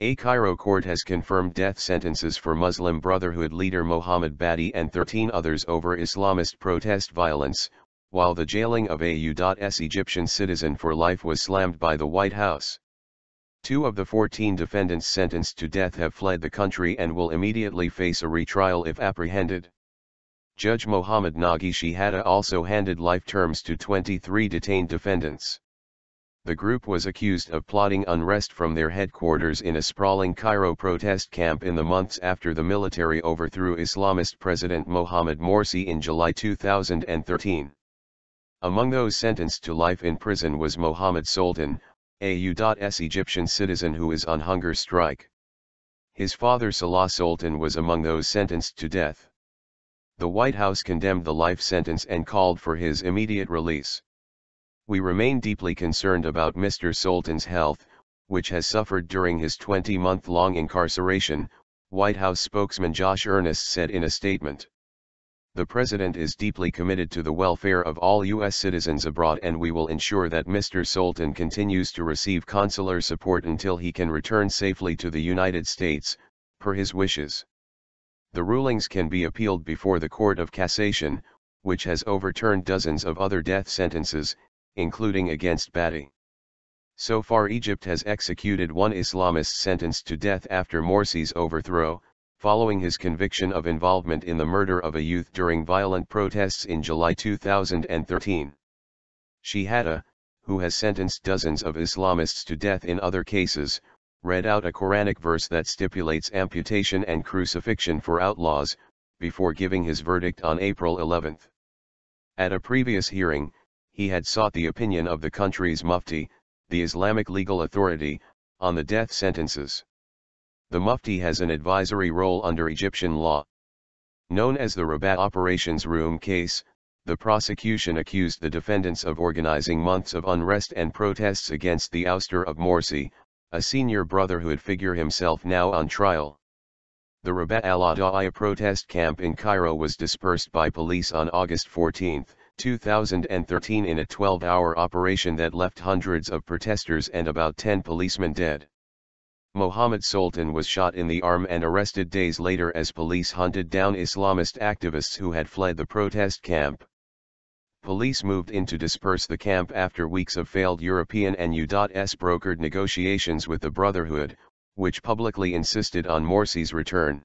A Cairo court has confirmed death sentences for Muslim Brotherhood leader Mohamed Badie and 13 others over Islamist protest violence, while the jailing of a U.S Egyptian citizen for life was slammed by the White House. 2 of the 14 defendants sentenced to death have fled the country and will immediately face a retrial if apprehended. Judge Mohamed Nagy Shehata also handed life terms to 23 detained defendants. The group was accused of plotting unrest from their headquarters in a sprawling Cairo protest camp in the months after the military overthrew Islamist President Mohamed Morsi in July 2013. Among those sentenced to life in prison was Mohamed Soltan, a U.S Egyptian citizen who is on hunger strike. His father Salah Soltan was among those sentenced to death. The White House condemned the life sentence and called for his immediate release. "We remain deeply concerned about Mr. Soltan's health, which has suffered during his 20-month-long incarceration," White House spokesman Josh Earnest said in a statement. "The President is deeply committed to the welfare of all U.S. citizens abroad, and we will ensure that Mr. Soltan continues to receive consular support until he can return safely to the United States, per his wishes. The rulings can be appealed before the Court of Cassation, which has overturned dozens of other death sentences, including against Badie. So far Egypt has executed 1 Islamist sentenced to death after Morsi's overthrow, following his conviction of involvement in the murder of a youth during violent protests in July 2013. Shehata, who has sentenced dozens of Islamists to death in other cases, read out a Quranic verse that stipulates amputation and crucifixion for outlaws, before giving his verdict on April 11. At a previous hearing, he had sought the opinion of the country's Mufti, the Islamic legal authority, on the death sentences. The Mufti has an advisory role under Egyptian law. Known as the Rabat Operations Room case, the prosecution accused the defendants of organizing months of unrest and protests against the ouster of Morsi, a senior Brotherhood figure himself now on trial. The Rabat al-Adawiyya protest camp in Cairo was dispersed by police on August 14, 2013 in a 12-hour operation that left hundreds of protesters and about 10 policemen dead. Mohamed Soltan was shot in the arm and arrested days later as police hunted down Islamist activists who had fled the protest camp. Police moved in to disperse the camp after weeks of failed European and U.S brokered negotiations with the Brotherhood, which publicly insisted on Morsi's return.